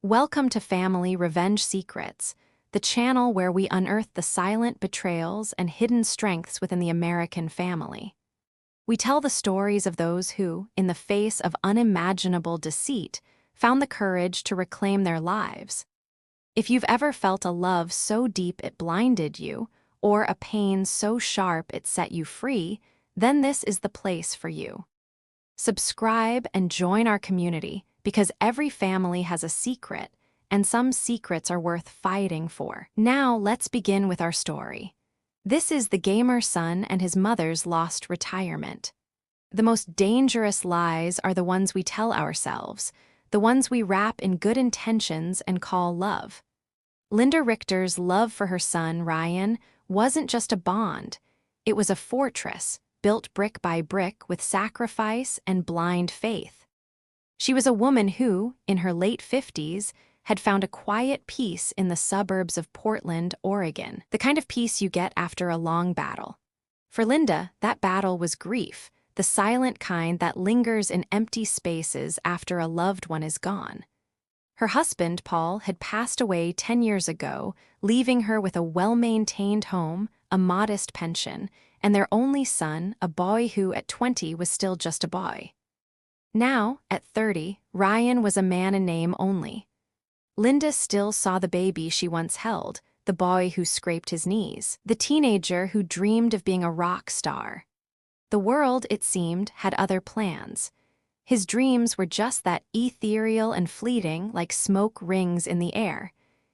Welcome to Family Revenge Secrets, the channel where we unearth the silent betrayals and hidden strengths within the American family. We tell the stories of those who, in the face of unimaginable deceit, found the courage to reclaim their lives. If you've ever felt a love so deep it blinded you, or a pain so sharp it set you free, then this is the place for you. Subscribe and join our community, because every family has a secret, and some secrets are worth fighting for. Now, let's begin with our story. This is the gamer's son and his mother's lost retirement. The most dangerous lies are the ones we tell ourselves, the ones we wrap in good intentions and call love. Linda Richter's love for her son, Ryan, wasn't just a bond. It was a fortress, built brick by brick with sacrifice and blind faith. She was a woman who, in her late 50s, had found a quiet peace in the suburbs of Portland, Oregon, the kind of peace you get after a long battle. For Linda, that battle was grief, the silent kind that lingers in empty spaces after a loved one is gone. Her husband, Paul, had passed away 10 years ago, leaving her with a well-maintained home, a modest pension, and their only son, a boy who, at 20, was still just a boy. Now, at 30, Ryan was a man in name only. Linda still saw the baby she once held, the boy who scraped his knees, the teenager who dreamed of being a rock star. The world, it seemed, had other plans. His dreams were just that ethereal and fleeting, like smoke rings in the air.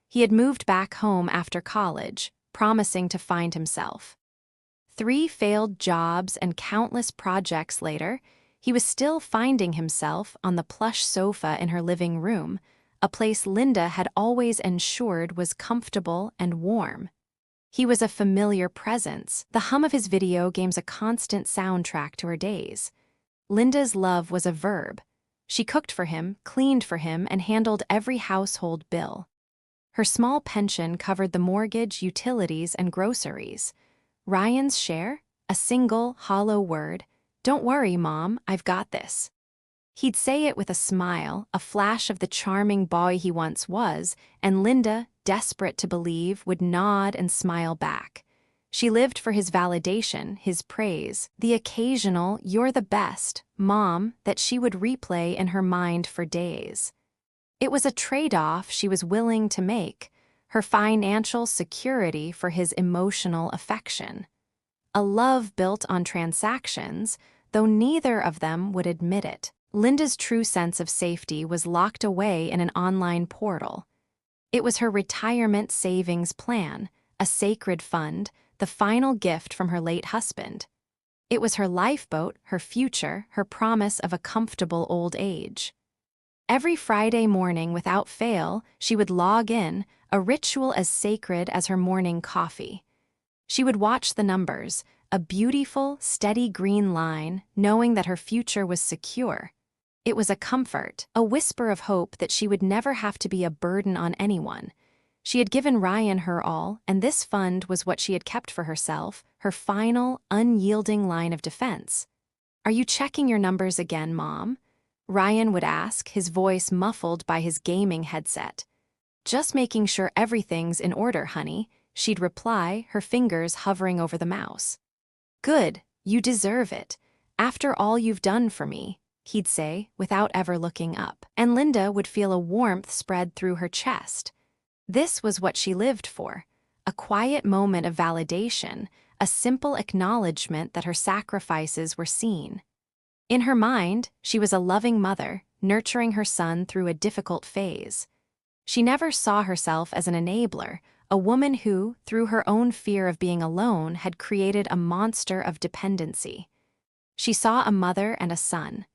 He had moved back home after college, promising to find himself. 3 failed jobs and countless projects later, he was still finding himself on the plush sofa in her living room, a place Linda had always ensured was comfortable and warm. He was a familiar presence, the hum of his video games a constant soundtrack to her days. Linda's love was a verb. She cooked for him, cleaned for him, and handled every household bill. Her small pension covered the mortgage, utilities, and groceries. Ryan's share? A single, hollow word. "Don't worry, Mom, I've got this." He'd say it with a smile, a flash of the charming boy he once was, and Linda, desperate to believe, would nod and smile back. She lived for his validation, his praise, the occasional "you're the best, Mom" that she would replay in her mind for days. It was a trade-off she was willing to make, her financial security for his emotional affection. A love built on transactions, though neither of them would admit it. Linda's true sense of safety was locked away in an online portal. It was her retirement savings plan, a sacred fund, the final gift from her late husband. It was her lifeboat, her future, her promise of a comfortable old age. Every Friday morning, without fail, she would log in, a ritual as sacred as her morning coffee. She would watch the numbers, a beautiful, steady green line, knowing that her future was secure. It was a comfort, a whisper of hope that she would never have to be a burden on anyone. She had given Ryan her all, and this fund was what she had kept for herself, her final, unyielding line of defense. "Are you checking your numbers again, Mom?" Ryan would ask, his voice muffled by his gaming headset. "Just making sure everything's in order, honey," she'd reply, her fingers hovering over the mouse. "Good, you deserve it. After all you've done for me," he'd say, without ever looking up. And Linda would feel a warmth spread through her chest. This was what she lived for, a quiet moment of validation, a simple acknowledgement that her sacrifices were seen. In her mind, she was a loving mother, nurturing her son through a difficult phase. She never saw herself as an enabler, a woman who, through her own fear of being alone, had created a monster of dependency. She saw a mother and a son.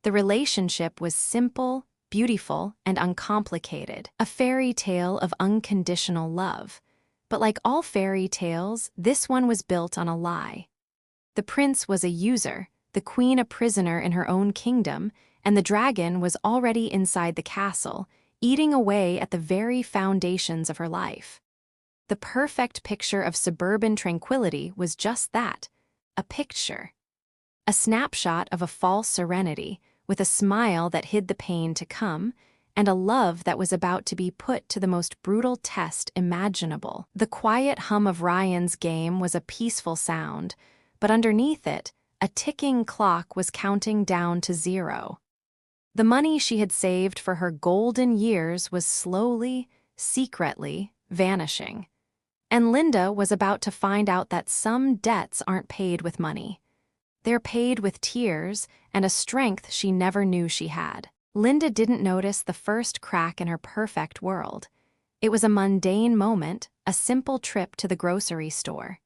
The relationship was simple, beautiful, and uncomplicated, a fairy tale of unconditional love. But like all fairy tales, this one was built on a lie. The prince was a user, the queen a prisoner in her own kingdom, and the dragon was already inside the castle, eating away at the very foundations of her life. The perfect picture of suburban tranquility was just that, a picture. A snapshot of a false serenity, with a smile that hid the pain to come, and a love that was about to be put to the most brutal test imaginable. The quiet hum of Ryan's game was a peaceful sound, but underneath it, a ticking clock was counting down to 0. The money she had saved for her golden years was slowly, secretly vanishing. And Linda was about to find out that some debts aren't paid with money. They're paid with tears and a strength she never knew she had. Linda didn't notice the first crack in her perfect world. It was a mundane moment, a simple trip to the grocery store.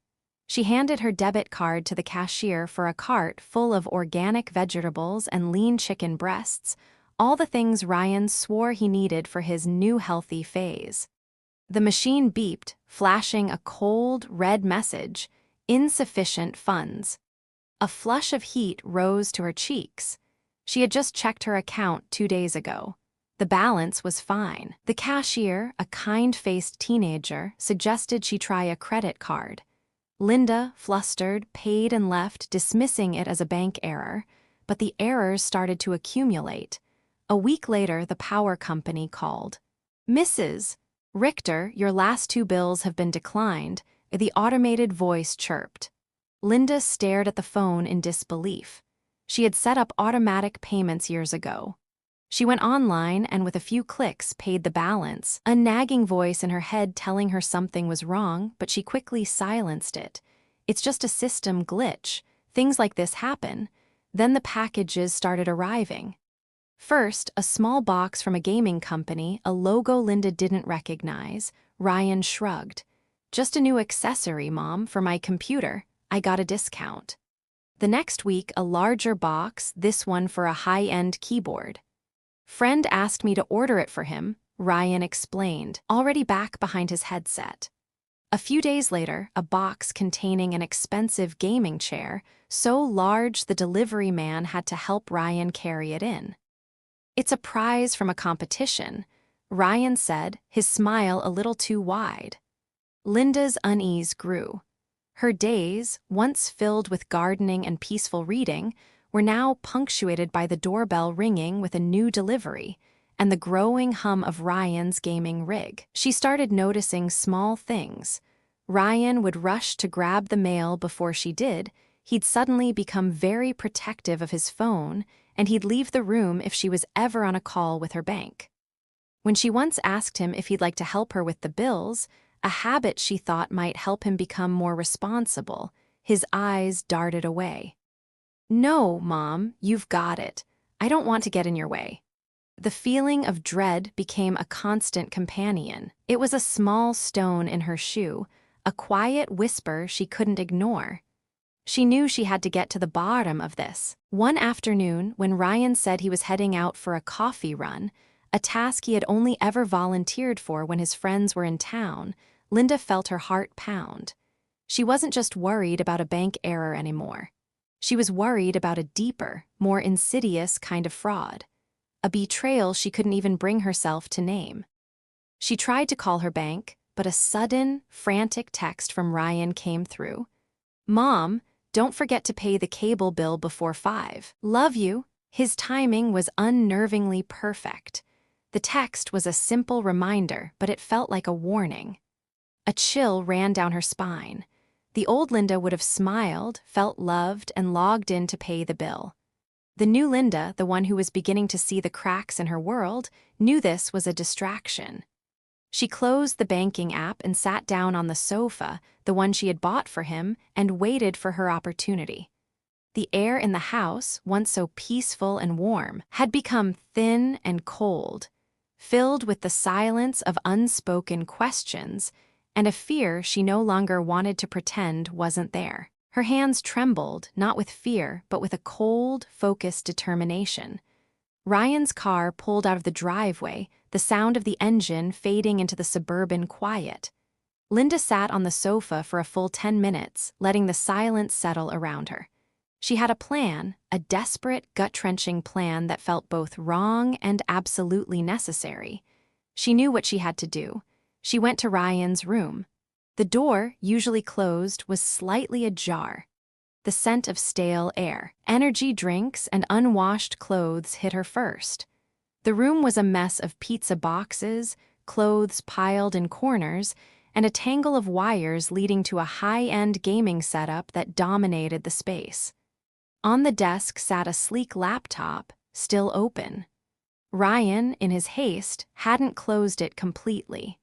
She handed her debit card to the cashier for a cart full of organic vegetables and lean chicken breasts, all the things Ryan swore he needed for his new healthy phase. The machine beeped, flashing a cold, red message: insufficient funds. A flush of heat rose to her cheeks. She had just checked her account 2 days ago. The balance was fine. The cashier, a kind-faced teenager, suggested she try a credit card. Linda, flustered, paid and left, dismissing it as a bank error, but the errors started to accumulate. A week later, the power company called. "Mrs. Richter, your last 2 bills have been declined," the automated voice chirped. Linda stared at the phone in disbelief. She had set up automatic payments years ago. She went online and with a few clicks paid the balance, a nagging voice in her head telling her something was wrong, but she quickly silenced it. It's just a system glitch. Things like this happen. Then the packages started arriving. First, a small box from a gaming company, a logo Linda didn't recognize. Ryan shrugged. "Just a new accessory, Mom, for my computer. I got a discount." The next week, a larger box, this one for a high-end keyboard. "Friend asked me to order it for him," Ryan explained, already back behind his headset. A few days later, a box containing an expensive gaming chair, so large the delivery man had to help Ryan carry it in. "It's a prize from a competition," Ryan said, his smile a little too wide. Linda's unease grew. Her days, once filled with gardening and peaceful reading, were now punctuated by the doorbell ringing with a new delivery and the growing hum of Ryan's gaming rig. She started noticing small things. Ryan would rush to grab the mail before she did. He'd suddenly become very protective of his phone, and he'd leave the room if she was ever on a call with her bank. When she once asked him if he'd like to help her with the bills, a habit she thought might help him become more responsible, his eyes darted away. "No, Mom, you've got it. I don't want to get in your way." The feeling of dread became a constant companion. It was a small stone in her shoe, a quiet whisper she couldn't ignore. She knew she had to get to the bottom of this. One afternoon, when Ryan said he was heading out for a coffee run, a task he had only ever volunteered for when his friends were in town, Linda felt her heart pound. She wasn't just worried about a bank error anymore. She was worried about a deeper, more insidious kind of fraud. A betrayal she couldn't even bring herself to name. She tried to call her bank, but a sudden, frantic text from Ryan came through. "Mom, don't forget to pay the cable bill before 5. Love you." His timing was unnervingly perfect. The text was a simple reminder, but it felt like a warning. A chill ran down her spine. The old Linda would have smiled, felt loved, and logged in to pay the bill. The new Linda, the one who was beginning to see the cracks in her world, knew this was a distraction. She closed the banking app and sat down on the sofa, the one she had bought for him, and waited for her opportunity. The air in the house, once so peaceful and warm, had become thin and cold, filled with the silence of unspoken questions and a fear she no longer wanted to pretend wasn't there. Her hands trembled, not with fear, but with a cold, focused determination. Ryan's car pulled out of the driveway, the sound of the engine fading into the suburban quiet. Linda sat on the sofa for a full 10 minutes, letting the silence settle around her. She had a plan, a desperate, gut-wrenching plan that felt both wrong and absolutely necessary. She knew what she had to do. She went to Ryan's room. The door, usually closed, was slightly ajar. The scent of stale air, energy drinks, and unwashed clothes hit her first. The room was a mess of pizza boxes, clothes piled in corners, and a tangle of wires leading to a high-end gaming setup that dominated the space. On the desk sat a sleek laptop, still open. Ryan, in his haste, hadn't closed it completely.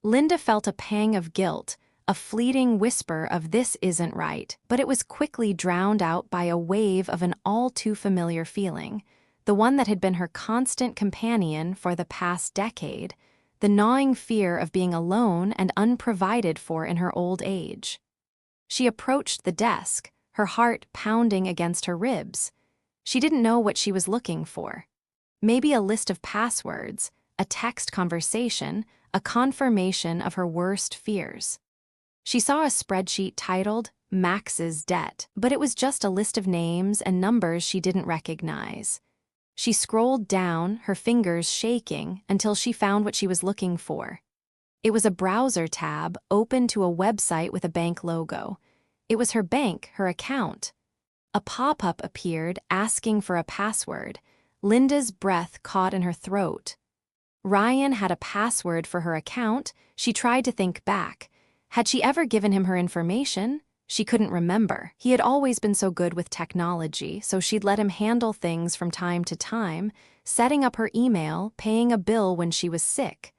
Linda felt a pang of guilt, a fleeting whisper of "this isn't right," but it was quickly drowned out by a wave of an all-too-familiar feeling, the one that had been her constant companion for the past decade, the gnawing fear of being alone and unprovided for in her old age. She approached the desk, her heart pounding against her ribs. She didn't know what she was looking for. Maybe a list of passwords, a text conversation, a confirmation of her worst fears. She saw a spreadsheet titled Max's Debt, but it was just a list of names and numbers she didn't recognize. She scrolled down, her fingers shaking, until she found what she was looking for. It was a browser tab open to a website with a bank logo. It was her bank, her account. A pop-up appeared asking for a password. Linda's breath caught in her throat. Ryan had a password for her account. She tried to think back. Had she ever given him her information? She couldn't remember. He had always been so good with technology, so she'd let him handle things from time to time, setting up her email, paying a bill when she was sick.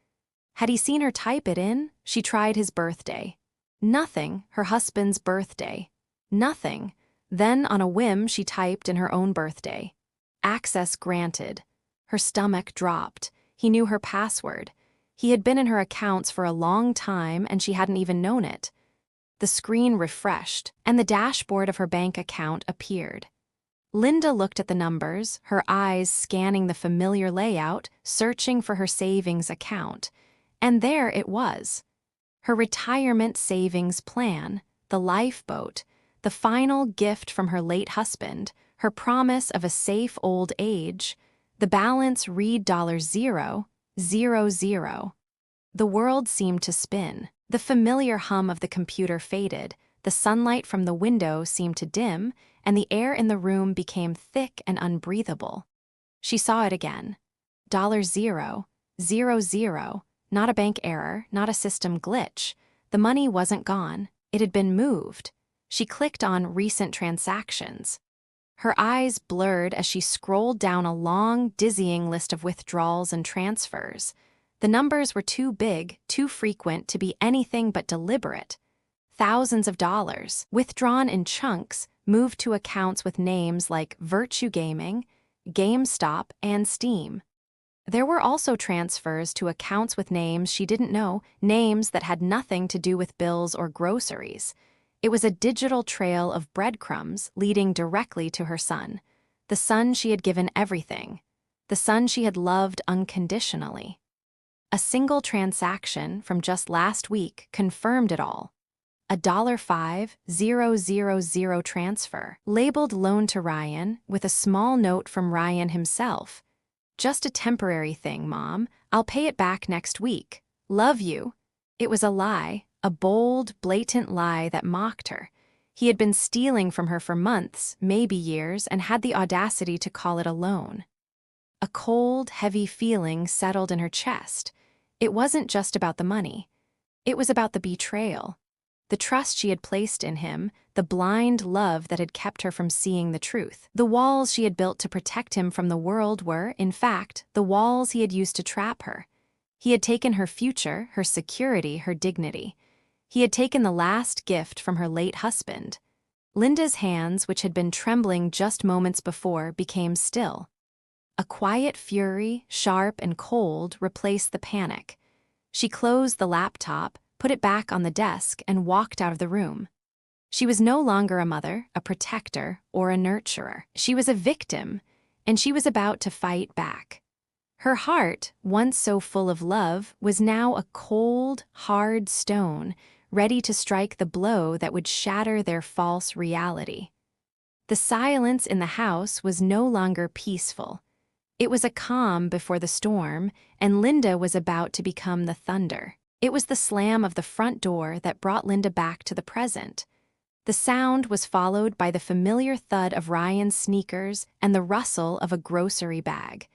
Had he seen her type it in? She tried his birthday. Nothing. Her husband's birthday. Nothing. Then, on a whim, she typed in her own birthday. Access granted. Her stomach dropped. He knew her password. He had been in her accounts for a long time, and she hadn't even known it. The screen refreshed, and the dashboard of her bank account appeared. Linda looked at the numbers, her eyes scanning the familiar layout, searching for her savings account. And there it was. Her retirement savings plan, the lifeboat, the final gift from her late husband, her promise of a safe old age. The balance read $0, 00. The world seemed to spin. The familiar hum of the computer faded, the sunlight from the window seemed to dim, and the air in the room became thick and unbreathable. She saw it again. $0, 00. Not a bank error, not a system glitch. The money wasn't gone. It had been moved. She clicked on Recent Transactions. Her eyes blurred as she scrolled down a long, dizzying list of withdrawals and transfers. The numbers were too big, too frequent to be anything but deliberate. Thousands of dollars, withdrawn in chunks, moved to accounts with names like Virtue Gaming, GameStop, and Steam. There were also transfers to accounts with names she didn't know, names that had nothing to do with bills or groceries. It was a digital trail of breadcrumbs leading directly to her son, the son she had given everything, the son she had loved unconditionally. A single transaction from just last week confirmed it all. A $5,000 transfer, labeled loan to Ryan, with a small note from Ryan himself. Just a temporary thing, Mom. I'll pay it back next week. Love you. It was a lie, a bold, blatant lie that mocked her. He had been stealing from her for months, maybe years, and had the audacity to call it a loan. A cold, heavy feeling settled in her chest. It wasn't just about the money. It was about the betrayal. The trust she had placed in him, the blind love that had kept her from seeing the truth. The walls she had built to protect him from the world were, in fact, the walls he had used to trap her. He had taken her future, her security, her dignity. He had taken the last gift from her late husband. Linda's hands, which had been trembling just moments before, became still. A quiet fury, sharp and cold, replaced the panic. She closed the laptop, put it back on the desk, and walked out of the room. She was no longer a mother, a protector, or a nurturer. She was a victim, and she was about to fight back. Her heart, once so full of love, was now a cold, hard stone, ready to strike the blow that would shatter their false reality. The silence in the house was no longer peaceful. It was a calm before the storm, and Linda was about to become the thunder. It was the slam of the front door that brought Linda back to the present. The sound was followed by the familiar thud of Ryan's sneakers and the rustle of a grocery bag.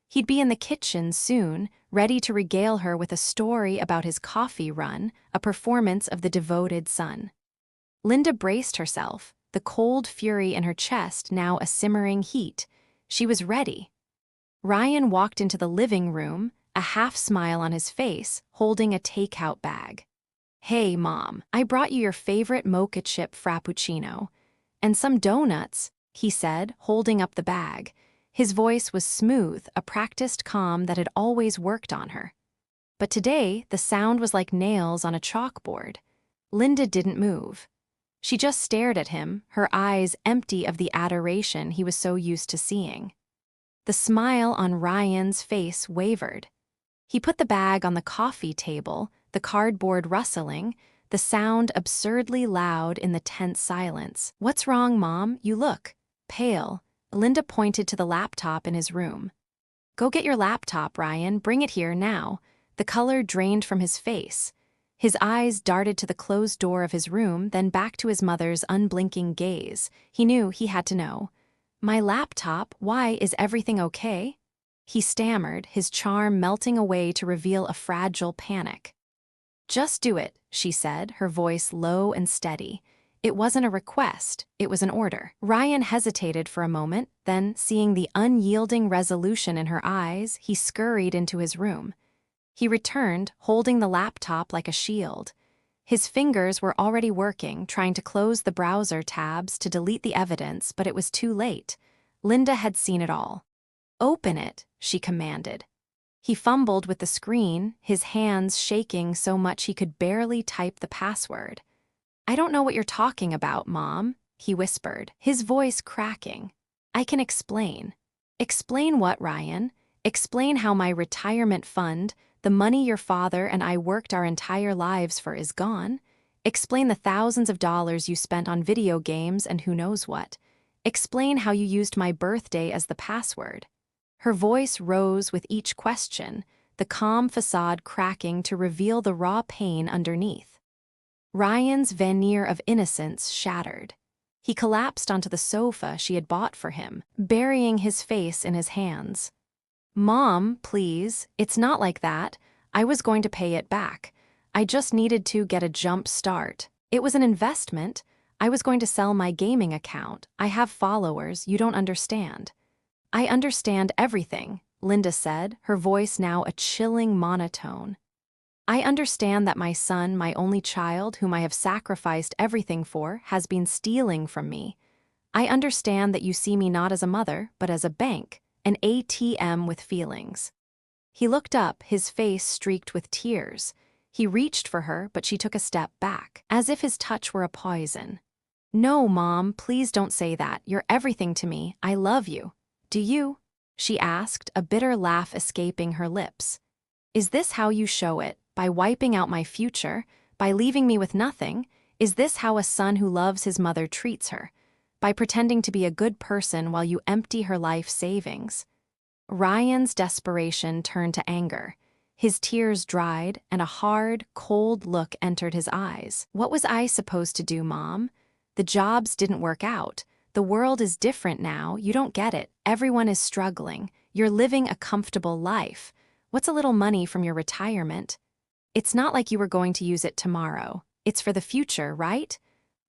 He'd be in the kitchen soon, ready to regale her with a story about his coffee run, a performance of the devoted son. Linda braced herself, the cold fury in her chest now a simmering heat. She was ready. Ryan walked into the living room, a half-smile on his face, holding a takeout bag. "Hey, Mom, I brought you your favorite mocha chip frappuccino. And some donuts," he said, holding up the bag. His voice was smooth, a practiced calm that had always worked on her. But today, the sound was like nails on a chalkboard. Linda didn't move. She just stared at him, her eyes empty of the adoration he was so used to seeing. The smile on Ryan's face wavered. He put the bag on the coffee table, the cardboard rustling, the sound absurdly loud in the tense silence. "What's wrong, Mom? You look pale." Linda pointed to the laptop in his room. "Go get your laptop, Ryan. Bring it here now." The color drained from his face. His eyes darted to the closed door of his room, then back to his mother's unblinking gaze. He knew he had to know. "My laptop? Why, is everything okay?" He stammered, his charm melting away to reveal a fragile panic. "Just do it," she said, her voice low and steady. It wasn't a request, it was an order. Ryan hesitated for a moment, then, seeing the unyielding resolution in her eyes, he scurried into his room. He returned, holding the laptop like a shield. His fingers were already working, trying to close the browser tabs to delete the evidence, but it was too late. Linda had seen it all. "Open it," she commanded. He fumbled with the screen, his hands shaking so much he could barely type the password. "I don't know what you're talking about, Mom," he whispered, his voice cracking. "I can explain." "Explain what, Ryan?" "Explain how my retirement fund, the money your father and I worked our entire lives for, is gone. Explain the thousands of dollars you spent on video games and who knows what. Explain how you used my birthday as the password." Her voice rose with each question, the calm facade cracking to reveal the raw pain underneath. Ryan's veneer of innocence shattered. He collapsed onto the sofa she had bought for him, burying his face in his hands. "Mom, please, it's not like that. I was going to pay it back. I just needed to get a jump start. It was an investment. I was going to sell my gaming account. I have followers, you don't understand." "I understand everything," Linda said, her voice now a chilling monotone. "I understand that my son, my only child, whom I have sacrificed everything for, has been stealing from me. I understand that you see me not as a mother, but as a bank, an ATM with feelings." He looked up, his face streaked with tears. He reached for her, but she took a step back, as if his touch were a poison. "No, Mom, please don't say that. You're everything to me. I love you." "Do you?" she asked, a bitter laugh escaping her lips. "Is this how you show it? By wiping out my future? By leaving me with nothing? Is this how a son who loves his mother treats her? By pretending to be a good person while you empty her life savings?" Ryan's desperation turned to anger. His tears dried, and a hard, cold look entered his eyes. "What was I supposed to do, Mom? The jobs didn't work out. The world is different now, you don't get it. Everyone is struggling. You're living a comfortable life. What's a little money from your retirement? It's not like you were going to use it tomorrow. It's for the future, right?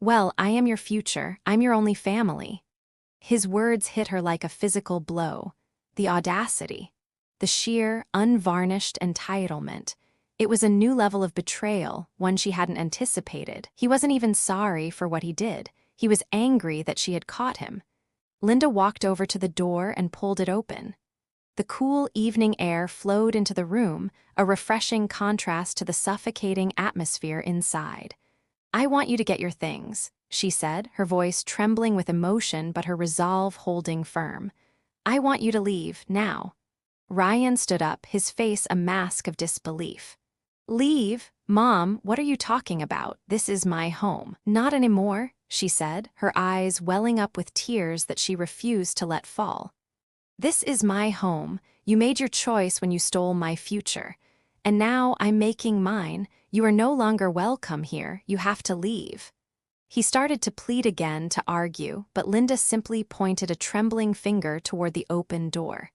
Well, I am your future. I'm your only family." His words hit her like a physical blow. The audacity. The sheer, unvarnished entitlement. It was a new level of betrayal, one she hadn't anticipated. He wasn't even sorry for what he did. He was angry that she had caught him. Linda walked over to the door and pulled it open. The cool evening air flowed into the room, a refreshing contrast to the suffocating atmosphere inside. "I want you to get your things," she said, her voice trembling with emotion but her resolve holding firm. "I want you to leave, now." Ryan stood up, his face a mask of disbelief. "Leave? Mom, what are you talking about? This is my home." "Not anymore," she said, her eyes welling up with tears that she refused to let fall. "This is my home. You made your choice when you stole my future. And now I'm making mine. You are no longer welcome here. You have to leave." He started to plead again, to argue, but Linda simply pointed a trembling finger toward the open door.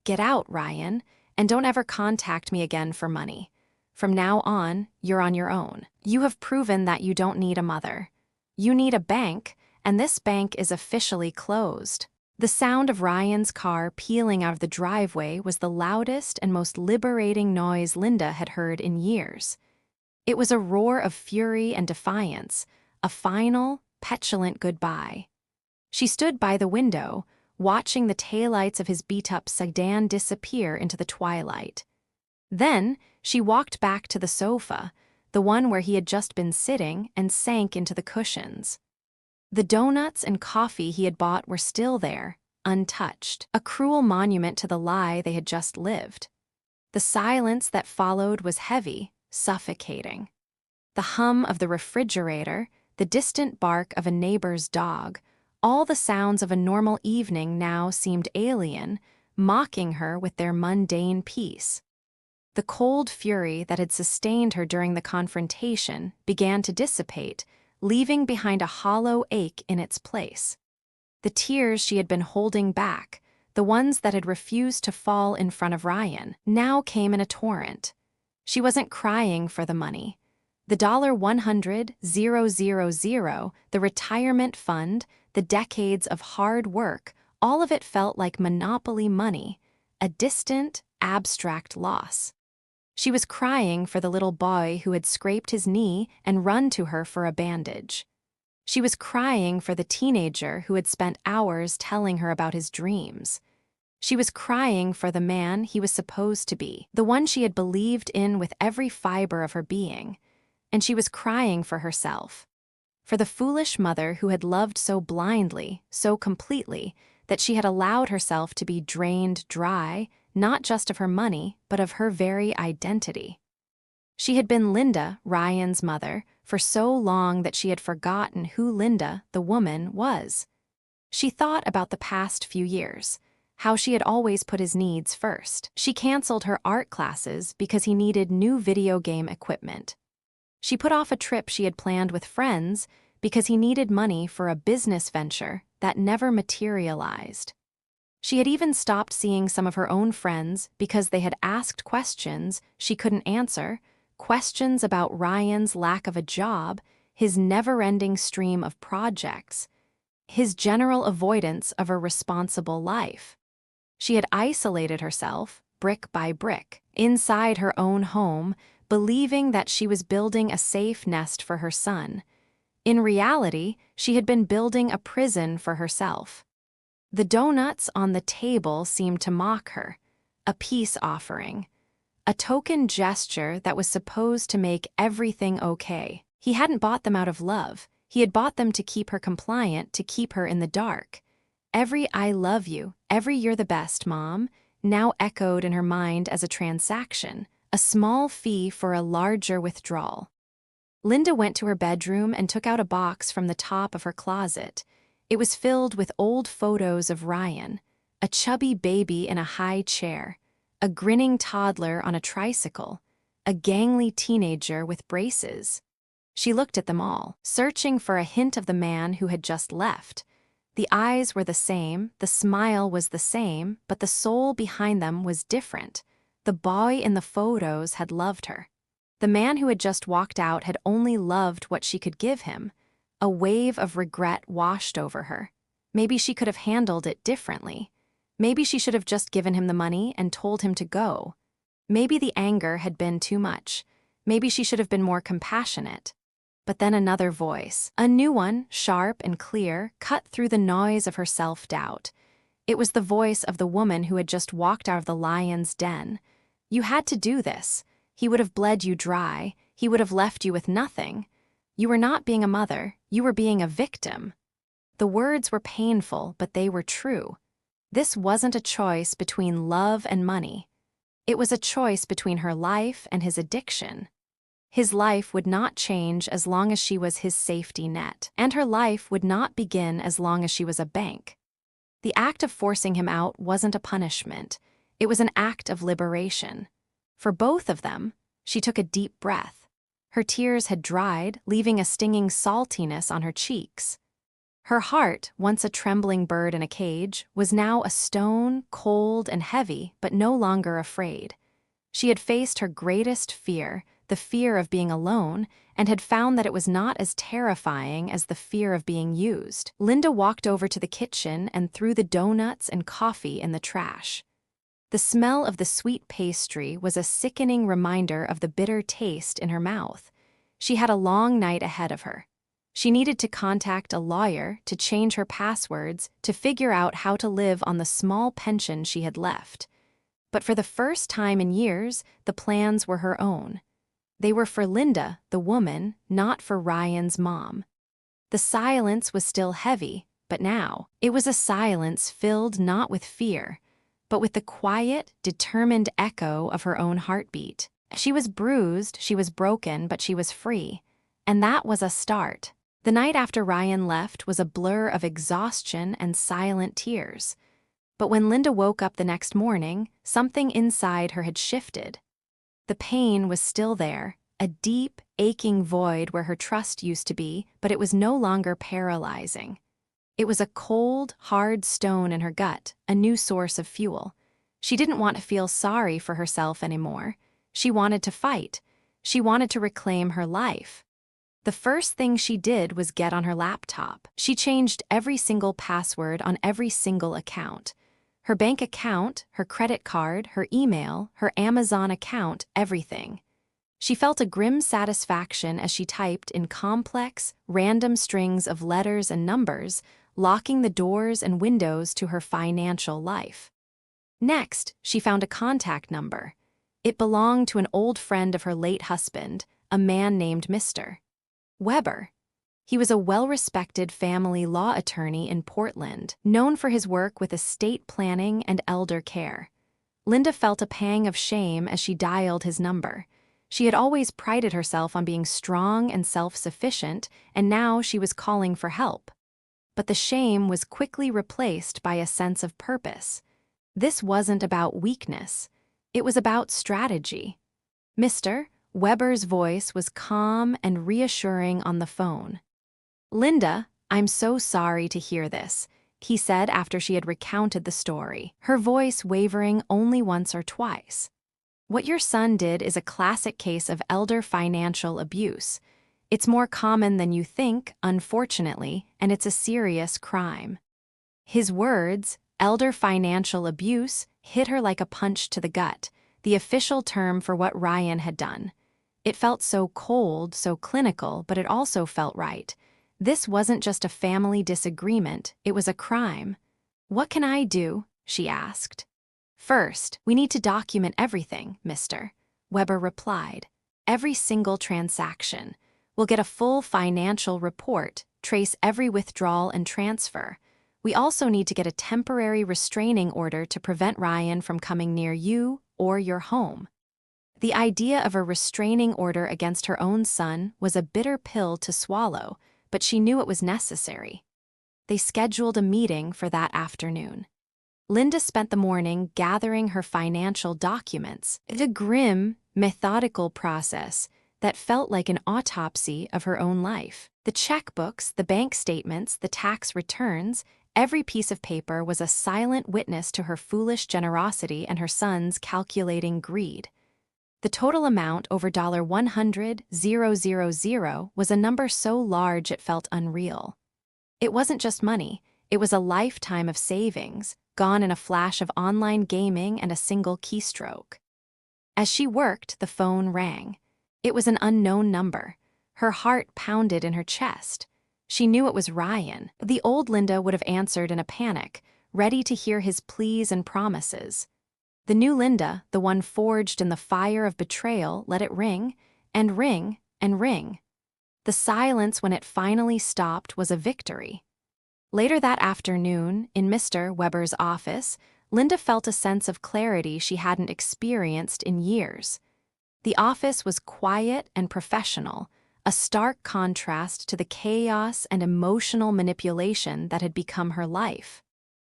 "Get out, Ryan, and don't ever contact me again for money. From now on, you're on your own. You have proven that you don't need a mother. You need a bank, and this bank is officially closed." The sound of Ryan's car peeling out of the driveway was the loudest and most liberating noise Linda had heard in years. It was a roar of fury and defiance, a final, petulant goodbye. She stood by the window, watching the taillights of his beat-up sedan disappear into the twilight. Then, she walked back to the sofa, the one where he had just been sitting, and sank into the cushions. The donuts and coffee he had bought were still there, untouched, a cruel monument to the lie they had just lived. The silence that followed was heavy, suffocating. The hum of the refrigerator, the distant bark of a neighbor's dog, all the sounds of a normal evening now seemed alien, mocking her with their mundane peace. The cold fury that had sustained her during the confrontation began to dissipate, leaving behind a hollow ache in its place. The tears she had been holding back, the ones that had refused to fall in front of Ryan, now came in a torrent. She wasn't crying for the money. The $100,000, the retirement fund, the decades of hard work, all of it felt like monopoly money, a distant, abstract loss. She was crying for the little boy who had scraped his knee and run to her for a bandage. She was crying for the teenager who had spent hours telling her about his dreams. She was crying for the man he was supposed to be, the one she had believed in with every fiber of her being. And she was crying for herself, for the foolish mother who had loved so blindly, so completely, that she had allowed herself to be drained dry, not just of her money, but of her very identity. She had been Linda, Ryan's mother, for so long that she had forgotten who Linda, the woman, was. She thought about the past few years, how she had always put his needs first. She canceled her art classes because he needed new video game equipment. She put off a trip she had planned with friends because he needed money for a business venture that never materialized. She had even stopped seeing some of her own friends because they had asked questions she couldn't answer, questions about Ryan's lack of a job, his never-ending stream of projects, his general avoidance of a responsible life. She had isolated herself, brick by brick, inside her own home, believing that she was building a safe nest for her son. In reality, she had been building a prison for herself. The donuts on the table seemed to mock her, a peace offering, a token gesture that was supposed to make everything okay. He hadn't bought them out of love. He had bought them to keep her compliant, to keep her in the dark. Every "I love you," every "you're the best, Mom," now echoed in her mind as a transaction, a small fee for a larger withdrawal. Linda went to her bedroom and took out a box from the top of her closet. It was filled with old photos of Ryan, a chubby baby in a high chair, a grinning toddler on a tricycle, a gangly teenager with braces. She looked at them all, searching for a hint of the man who had just left. The eyes were the same, the smile was the same, but the soul behind them was different. The boy in the photos had loved her. The man who had just walked out had only loved what she could give him. A wave of regret washed over her. Maybe she could have handled it differently. Maybe she should have just given him the money and told him to go. Maybe the anger had been too much. Maybe she should have been more compassionate. But then another voice, a new one, sharp and clear, cut through the noise of her self-doubt. It was the voice of the woman who had just walked out of the lion's den. You had to do this. He would have bled you dry. He would have left you with nothing. You were not being a mother, you were being a victim. The words were painful, but they were true. This wasn't a choice between love and money. It was a choice between her life and his addiction. His life would not change as long as she was his safety net, and her life would not begin as long as she was a bank. The act of forcing him out wasn't a punishment. It was an act of liberation. For both of them, she took a deep breath. Her tears had dried, leaving a stinging saltiness on her cheeks. Her heart, once a trembling bird in a cage, was now a stone, cold and heavy, but no longer afraid. She had faced her greatest fear, the fear of being alone, and had found that it was not as terrifying as the fear of being used. Linda walked over to the kitchen and threw the donuts and coffee in the trash. The smell of the sweet pastry was a sickening reminder of the bitter taste in her mouth. She had a long night ahead of her. She needed to contact a lawyer, to change her passwords, to figure out how to live on the small pension she had left. But for the first time in years, the plans were her own. They were for Linda, the woman, not for Ryan's mom. The silence was still heavy, but now, it was a silence filled not with fear, but with the quiet, determined echo of her own heartbeat. She was bruised, she was broken, but she was free. And that was a start. The night after Ryan left was a blur of exhaustion and silent tears. But when Linda woke up the next morning, something inside her had shifted. The pain was still there, a deep, aching void where her trust used to be, but it was no longer paralyzing. It was a cold, hard stone in her gut, a new source of fuel. She didn't want to feel sorry for herself anymore. She wanted to fight. She wanted to reclaim her life. The first thing she did was get on her laptop. She changed every single password on every single account. Her bank account, her credit card, her email, her Amazon account, everything. She felt a grim satisfaction as she typed in complex, random strings of letters and numbers, locking the doors and windows to her financial life. Next, she found a contact number. It belonged to an old friend of her late husband, a man named Mr. Weber. He was a well-respected family law attorney in Portland, known for his work with estate planning and elder care. Linda felt a pang of shame as she dialed his number. She had always prided herself on being strong and self-sufficient, and now she was calling for help. But the shame was quickly replaced by a sense of purpose. This wasn't about weakness. It was about strategy. Mr. Weber's voice was calm and reassuring on the phone. "Linda, I'm so sorry to hear this," he said after she had recounted the story, her voice wavering only once or twice. "What your son did is a classic case of elder financial abuse. It's more common than you think, unfortunately, and it's a serious crime." His words, elder financial abuse, hit her like a punch to the gut, the official term for what Ryan had done. It felt so cold, so clinical, but it also felt right. This wasn't just a family disagreement, it was a crime. "What can I do?" she asked. "First, we need to document everything, Mr. Weber replied. "Every single transaction. We'll get a full financial report, trace every withdrawal and transfer. We also need to get a temporary restraining order to prevent Ryan from coming near you or your home." The idea of a restraining order against her own son was a bitter pill to swallow, but she knew it was necessary. They scheduled a meeting for that afternoon. Linda spent the morning gathering her financial documents, a grim, methodical process that felt like an autopsy of her own life. The checkbooks, the bank statements, the tax returns, every piece of paper was a silent witness to her foolish generosity and her son's calculating greed. The total amount over $100,000 was a number so large it felt unreal. It wasn't just money, it was a lifetime of savings, gone in a flash of online gaming and a single keystroke. As she worked, the phone rang. It was an unknown number. Her heart pounded in her chest. She knew it was Ryan. The old Linda would have answered in a panic, ready to hear his pleas and promises. The new Linda, the one forged in the fire of betrayal, let it ring, and ring, and ring. The silence when it finally stopped was a victory. Later that afternoon, in Mr. Weber's office, Linda felt a sense of clarity she hadn't experienced in years. The office was quiet and professional, a stark contrast to the chaos and emotional manipulation that had become her life.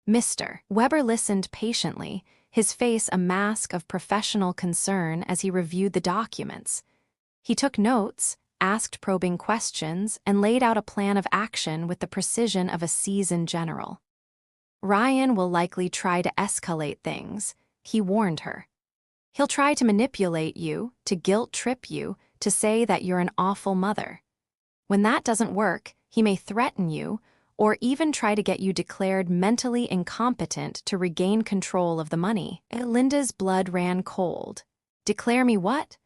Mr. Weber listened patiently, his face a mask of professional concern as he reviewed the documents. He took notes, asked probing questions and laid out a plan of action with the precision of a seasoned general. Ryan will likely try to escalate things, he warned her. He'll try to manipulate you, to guilt-trip you, to say that you're an awful mother. When that doesn't work, he may threaten you, or even try to get you declared mentally incompetent to regain control of the money. Linda's blood ran cold. Declare me what?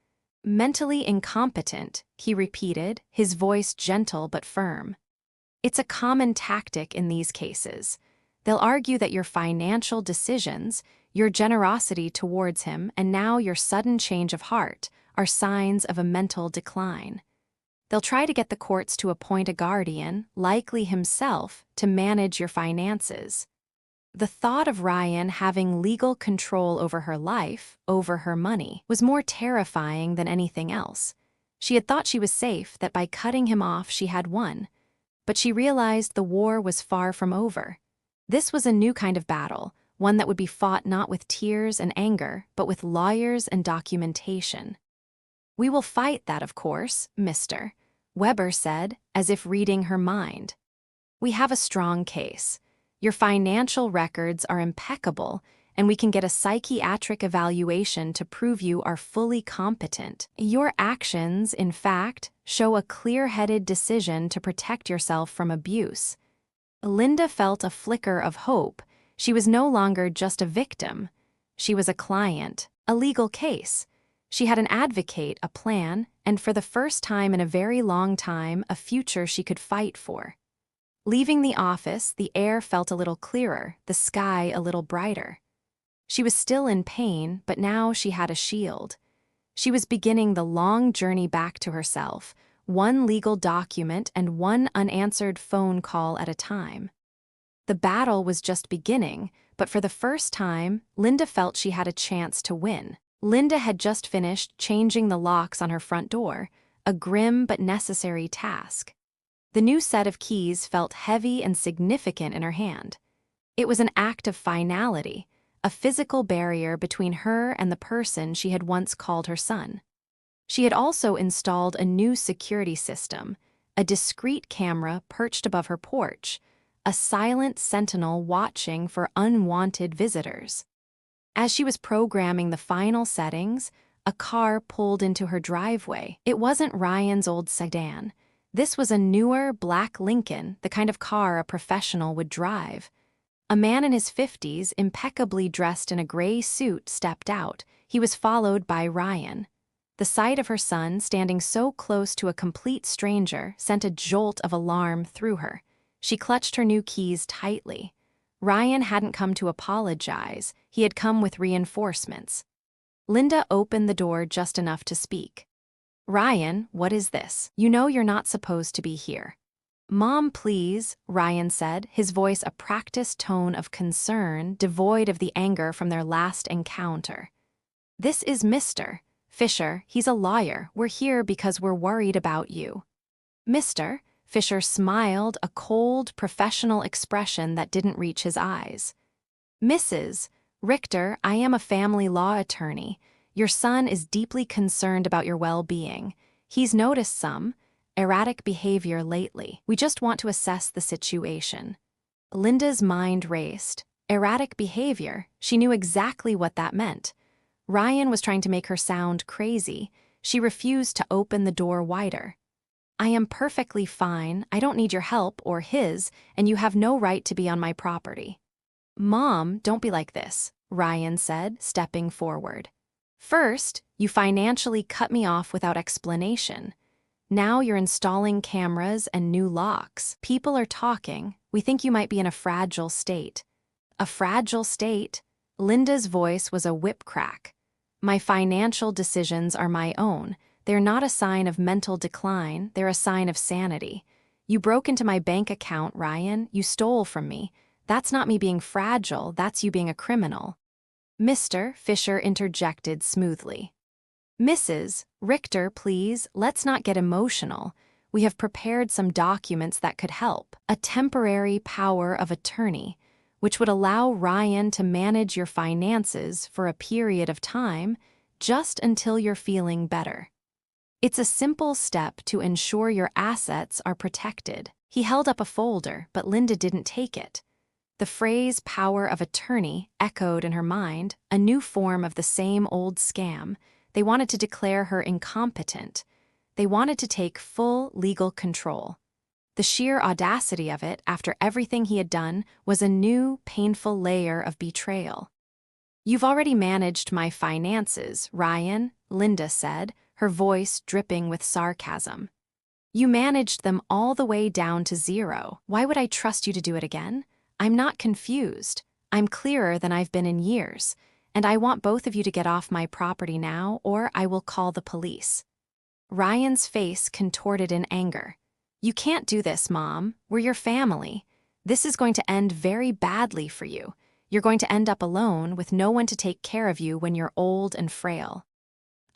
Mentally incompetent, he repeated, his voice gentle but firm. It's a common tactic in these cases. They'll argue that your financial decisions, your generosity towards him, and now your sudden change of heart are signs of a mental decline. They'll try to get the courts to appoint a guardian, likely himself, to manage your finances. The thought of Ryan having legal control over her life, over her money, was more terrifying than anything else. She had thought she was safe, that by cutting him off she had won. But she realized the war was far from over. This was a new kind of battle, one that would be fought not with tears and anger, but with lawyers and documentation. We will fight that, of course, Mr. Weber said, as if reading her mind. We have a strong case. Your financial records are impeccable, and we can get a psychiatric evaluation to prove you are fully competent. Your actions, in fact, show a clear-headed decision to protect yourself from abuse. Linda felt a flicker of hope. She was no longer just a victim. She was a client, a legal case. She had an advocate, a plan, and for the first time in a very long time, a future she could fight for. Leaving the office, the air felt a little clearer, the sky a little brighter. She was still in pain, but now she had a shield. She was beginning the long journey back to herself, one legal document and one unanswered phone call at a time. The battle was just beginning, but for the first time, Linda felt she had a chance to win. Linda had just finished changing the locks on her front door, a grim but necessary task. The new set of keys felt heavy and significant in her hand. It was an act of finality, a physical barrier between her and the person she had once called her son. She had also installed a new security system, a discreet camera perched above her porch, a silent sentinel watching for unwanted visitors. As she was programming the final settings, a car pulled into her driveway. It wasn't Ryan's old sedan. This was a newer black Lincoln, the kind of car a professional would drive. A man in his 50s, impeccably dressed in a gray suit, stepped out. He was followed by Ryan. The sight of her son standing so close to a complete stranger sent a jolt of alarm through her. She clutched her new keys tightly. Ryan hadn't come to apologize. He had come with reinforcements. Linda opened the door just enough to speak. Ryan, what is this? You know you're not supposed to be here. Mom, please, Ryan said, his voice a practiced tone of concern, devoid of the anger from their last encounter. This is Mr. Fisher. He's a lawyer. We're here because we're worried about you. Mr. Fisher smiled, a cold, professional expression that didn't reach his eyes. Mrs. Richter, I am a family law attorney. Your son is deeply concerned about your well-being. He's noticed some erratic behavior lately. We just want to assess the situation. Linda's mind raced. Erratic behavior? She knew exactly what that meant. Ryan was trying to make her sound crazy. She refused to open the door wider. I am perfectly fine. I don't need your help or his, and you have no right to be on my property. Mom, don't be like this, Ryan said, stepping forward. First, you financially cut me off without explanation. Now you're installing cameras and new locks. People are talking. We think you might be in a fragile state. A fragile state? Linda's voice was a whip crack. My financial decisions are my own. They're not a sign of mental decline. They're a sign of sanity. You broke into my bank account, Ryan. You stole from me. That's not me being fragile. That's you being a criminal. Mr. Fisher interjected smoothly. Mrs. Richter, please, let's not get emotional. We have prepared some documents that could help. A temporary power of attorney, which would allow Ryan to manage your finances for a period of time, just until you're feeling better. It's a simple step to ensure your assets are protected. He held up a folder, but Linda didn't take it. The phrase power of attorney echoed in her mind, a new form of the same old scam. They wanted to declare her incompetent. They wanted to take full legal control. The sheer audacity of it, after everything he had done, was a new, painful layer of betrayal. "You've already managed my finances, Ryan," Linda said, her voice dripping with sarcasm. "You managed them all the way down to zero. Why would I trust you to do it again? I'm not confused. I'm clearer than I've been in years, and I want both of you to get off my property now, or I will call the police." Ryan's face contorted in anger. "You can't do this, Mom. We're your family. This is going to end very badly for you. You're going to end up alone with no one to take care of you when you're old and frail."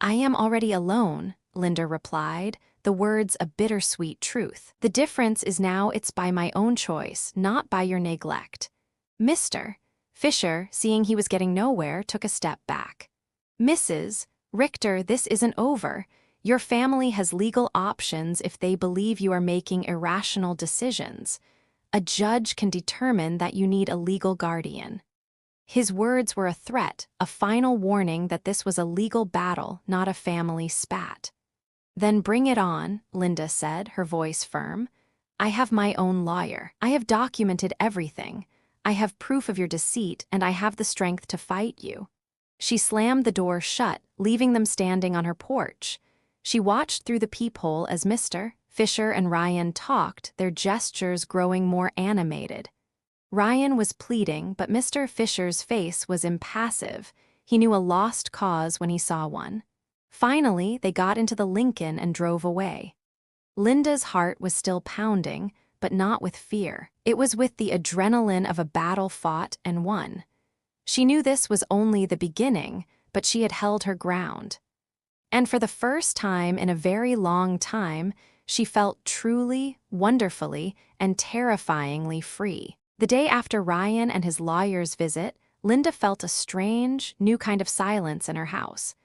"I am already alone," Linda replied, the words a bittersweet truth. "The difference is now it's by my own choice, not by your neglect." Mr. Fisher, seeing he was getting nowhere, took a step back. "Mrs. Richter, this isn't over. Your family has legal options if they believe you are making irrational decisions. A judge can determine that you need a legal guardian." His words were a threat, a final warning that this was a legal battle, not a family spat. "Then bring it on," Linda said, her voice firm. "I have my own lawyer. I have documented everything. I have proof of your deceit, and I have the strength to fight you." She slammed the door shut, leaving them standing on her porch. She watched through the peephole as Mr. Fisher and Ryan talked, their gestures growing more animated. Ryan was pleading, but Mr. Fisher's face was impassive. He knew a lost cause when he saw one. Finally, they got into the Lincoln and drove away. Linda's heart was still pounding, but not with fear. It was with the adrenaline of a battle fought and won. She knew this was only the beginning, but she had held her ground. And for the first time in a very long time, she felt truly, wonderfully, and terrifyingly free. The day after Ryan and his lawyer's visit, Linda felt a strange, new kind of silence in her house.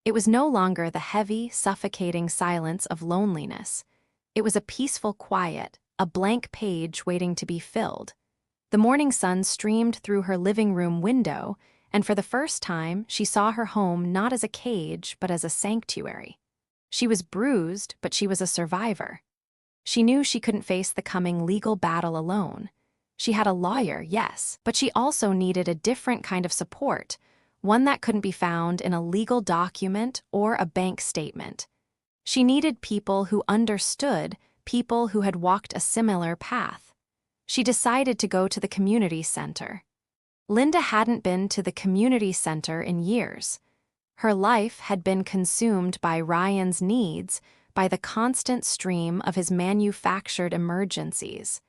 It was no longer the heavy, suffocating silence of loneliness. It was a peaceful quiet, a blank page waiting to be filled. The morning sun streamed through her living room window, and for the first time, she saw her home not as a cage, but as a sanctuary. She was bruised, but she was a survivor. She knew she couldn't face the coming legal battle alone. She had a lawyer, yes, but she also needed a different kind of support, one that couldn't be found in a legal document or a bank statement. She needed people who understood, people who had walked a similar path. She decided to go to the community center. Linda hadn't been to the community center in years. Her life had been consumed by Ryan's needs, by the constant stream of his manufactured emergencies.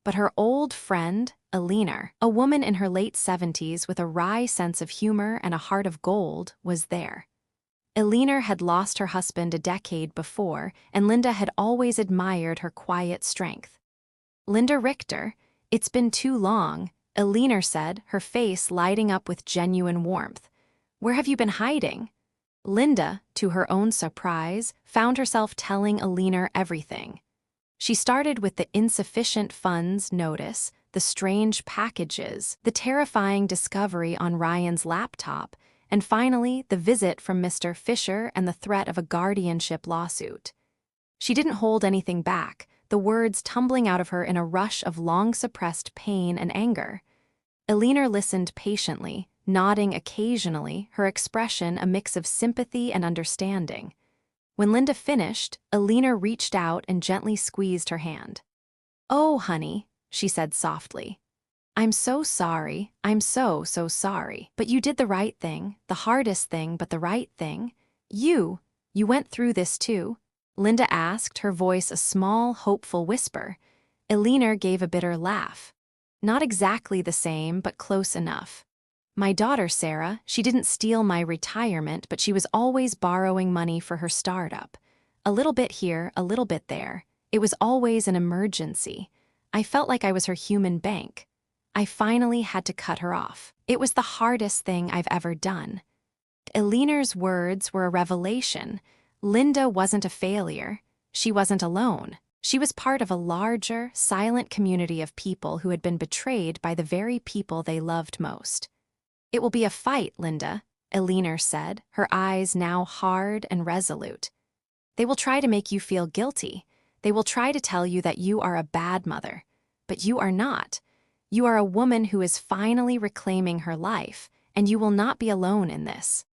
But her old friend, Eleanor, a woman in her late 70s with a wry sense of humor and a heart of gold, was there. Eleanor had lost her husband a decade before, and Linda had always admired her quiet strength. "Linda Richter, it's been too long," Eleanor said, her face lighting up with genuine warmth. "Where have you been hiding?" Linda, to her own surprise, found herself telling Eleanor everything. She started with the insufficient funds notice, the strange packages, the terrifying discovery on Ryan's laptop, and finally the visit from Mr. Fisher and the threat of a guardianship lawsuit. She didn't hold anything back, the words tumbling out of her in a rush of long-suppressed pain and anger. Eleanor listened patiently, nodding occasionally, her expression a mix of sympathy and understanding. When Linda finished, Eleanor reached out and gently squeezed her hand. "Oh, honey," she said softly. "I'm so sorry. I'm so sorry. But you did the right thing, the hardest thing, but the right thing. You went through this too?" Linda asked, her voice a small, hopeful whisper. Eleanor gave a bitter laugh. "Not exactly the same, but close enough. My daughter, Sarah, she didn't steal my retirement, but she was always borrowing money for her startup. A little bit here, a little bit there. It was always an emergency. I felt like I was her human bank. I finally had to cut her off. It was the hardest thing I've ever done." Eleanor's words were a revelation. Linda wasn't a failure. She wasn't alone. She was part of a larger, silent community of people who had been betrayed by the very people they loved most. "It will be a fight, Linda," Eleanor said, her eyes now hard and resolute. "They will try to make you feel guilty. They will try to tell you that you are a bad mother. But you are not. You are a woman who is finally reclaiming her life, and you will not be alone in this."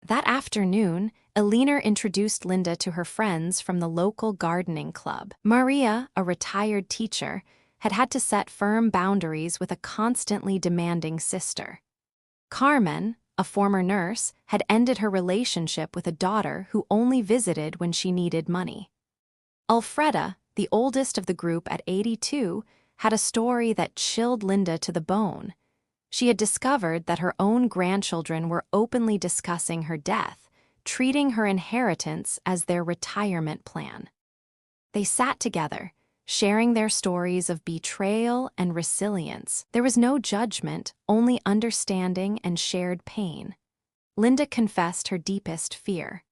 That afternoon, Eleanor introduced Linda to her friends from the local gardening club. Maria, a retired teacher, had had to set firm boundaries with a constantly demanding sister. Carmen, a former nurse, had ended her relationship with a daughter who only visited when she needed money. Alfreda, the oldest of the group at 82, had a story that chilled Linda to the bone. She had discovered that her own grandchildren were openly discussing her death, treating her inheritance as their retirement plan. They sat together, sharing their stories of betrayal and resilience. There was no judgment, only understanding and shared pain. Linda confessed her deepest fear.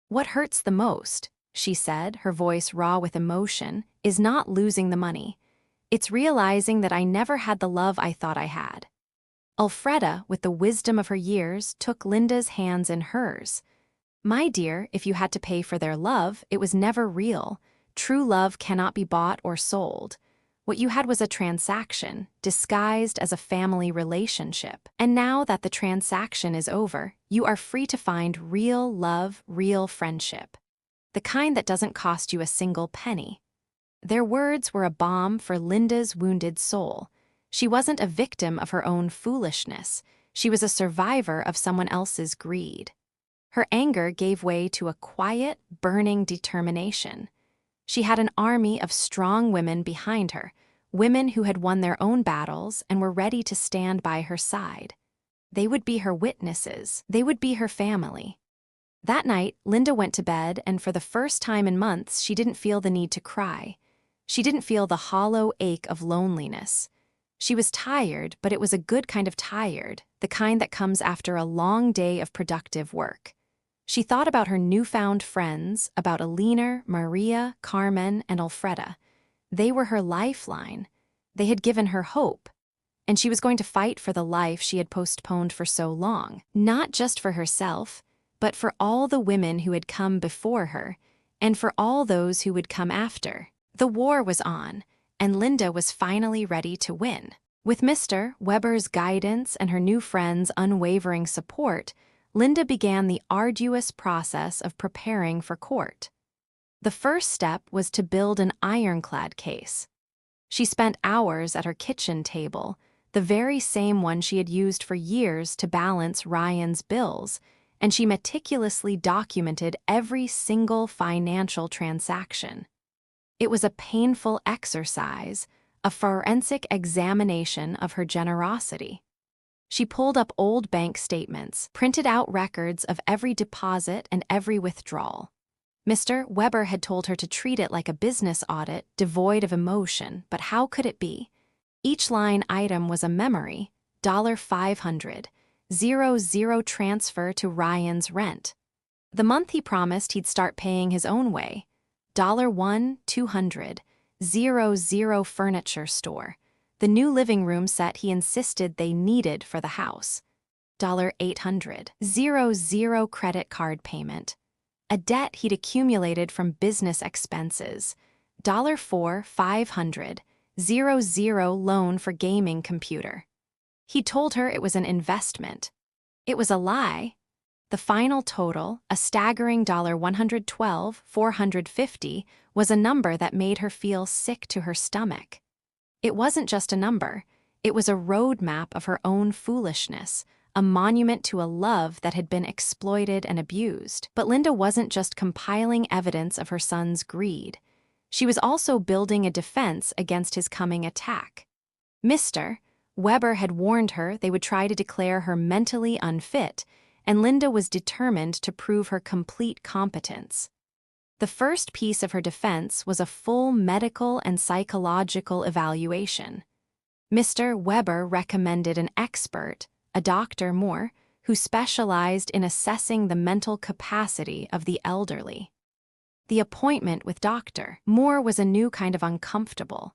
"What hurts the most," she said, her voice raw with emotion, "is not losing the money. It's realizing that I never had the love I thought I had." Alfreda, with the wisdom of her years, took Linda's hands in hers. "My dear, if you had to pay for their love, it was never real. True love cannot be bought or sold. What you had was a transaction, disguised as a family relationship. And now that the transaction is over, you are free to find real love, real friendship. The kind that doesn't cost you a single penny." Their words were a balm for Linda's wounded soul. She wasn't a victim of her own foolishness. She was a survivor of someone else's greed. Her anger gave way to a quiet, burning determination. She had an army of strong women behind her, women who had won their own battles and were ready to stand by her side. They would be her witnesses. They would be her family. That night, Linda went to bed, and for the first time in months, she didn't feel the need to cry. She didn't feel the hollow ache of loneliness. She was tired, but it was a good kind of tired, the kind that comes after a long day of productive work. She thought about her newfound friends, about Eleanor, Maria, Carmen, and Alfreda. They were her lifeline. They had given her hope. And she was going to fight for the life she had postponed for so long, not just for herself, but for all the women who had come before her, and for all those who would come after. The war was on, and Linda was finally ready to win. With Mr. Weber's guidance and her new friends' unwavering support, Linda began the arduous process of preparing for court. The first step was to build an ironclad case. She spent hours at her kitchen table, the very same one she had used for years to balance Ryan's bills, and she meticulously documented every single financial transaction. It was a painful exercise, a forensic examination of her generosity. She pulled up old bank statements, printed out records of every deposit and every withdrawal. Mr. Weber had told her to treat it like a business audit, devoid of emotion, but how could it be? Each line item was a memory, $500, 00 transfer to Ryan's rent. The month he promised he'd start paying his own way, $1, 200, 00 furniture store. The new living room set he insisted they needed for the house, $800, 00 credit card payment. A debt he'd accumulated from business expenses, $4, 500, 00 loan for gaming computer. He told her it was an investment. It was a lie. The final total, a staggering $112, 450, was a number that made her feel sick to her stomach. It wasn't just a number. It was a roadmap of her own foolishness, a monument to a love that had been exploited and abused. But Linda wasn't just compiling evidence of her son's greed. She was also building a defense against his coming attack. Mr. Weber had warned her they would try to declare her mentally unfit, and Linda was determined to prove her complete competence. The first piece of her defense was a full medical and psychological evaluation. Mr. Weber recommended an expert, a Dr. Moore, who specialized in assessing the mental capacity of the elderly. The appointment with Dr. Moore was a new kind of uncomfortable.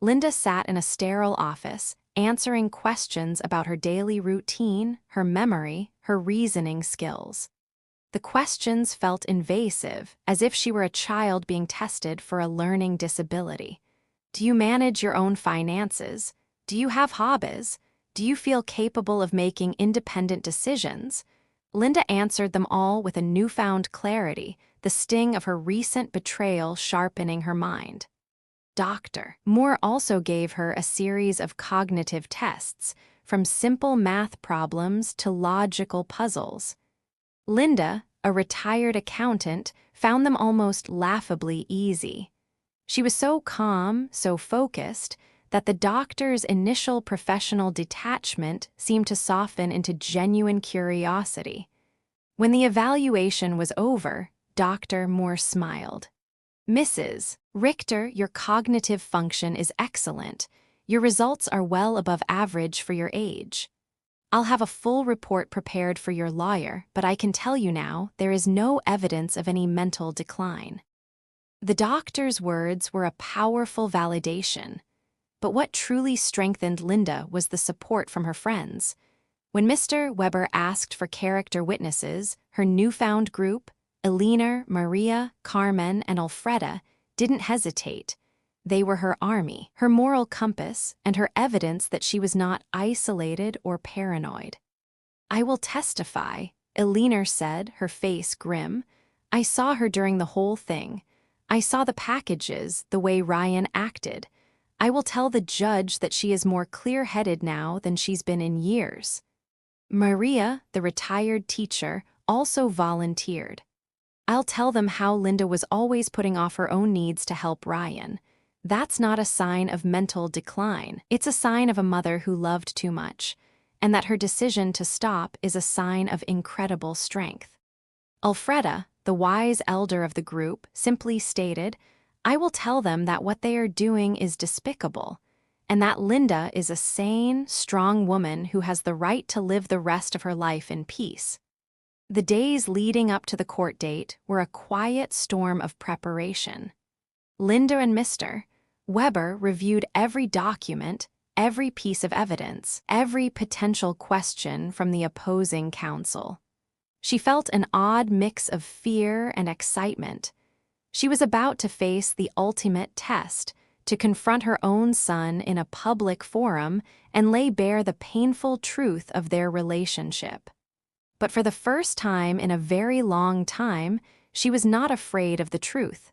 Linda sat in a sterile office, answering questions about her daily routine, her memory, her reasoning skills. The questions felt invasive, as if she were a child being tested for a learning disability. Do you manage your own finances? Do you have hobbies? Do you feel capable of making independent decisions? Linda answered them all with a newfound clarity, the sting of her recent betrayal sharpening her mind. Dr. Moore also gave her a series of cognitive tests, from simple math problems to logical puzzles. Linda, a retired accountant, found them almost laughably easy. She was so calm, so focused, that the doctor's initial professional detachment seemed to soften into genuine curiosity. When the evaluation was over, Dr. Moore smiled. "Mrs. Richter, your cognitive function is excellent. Your results are well above average for your age. I'll have a full report prepared for your lawyer, but I can tell you now, there is no evidence of any mental decline." The doctor's words were a powerful validation. But what truly strengthened Linda was the support from her friends. When Mr. Weber asked for character witnesses, her newfound group, Eleanor, Maria, Carmen, and Alfreda, didn't hesitate. They were her army, her moral compass, and her evidence that she was not isolated or paranoid. "I will testify," Eleanor said, her face grim. "I saw her during the whole thing. I saw the packages, the way Ryan acted. I will tell the judge that she is more clear-headed now than she's been in years." Maria, the retired teacher, also volunteered. "I'll tell them how Linda was always putting off her own needs to help Ryan. That's not a sign of mental decline. It's a sign of a mother who loved too much, and that her decision to stop is a sign of incredible strength." Alfreda, the wise elder of the group, simply stated, "I will tell them that what they are doing is despicable, and that Linda is a sane, strong woman who has the right to live the rest of her life in peace." The days leading up to the court date were a quiet storm of preparation. Linda and Mr. Weber reviewed every document, every piece of evidence, every potential question from the opposing counsel. She felt an odd mix of fear and excitement. She was about to face the ultimate test, to confront her own son in a public forum and lay bare the painful truth of their relationship. But for the first time in a very long time, she was not afraid of the truth.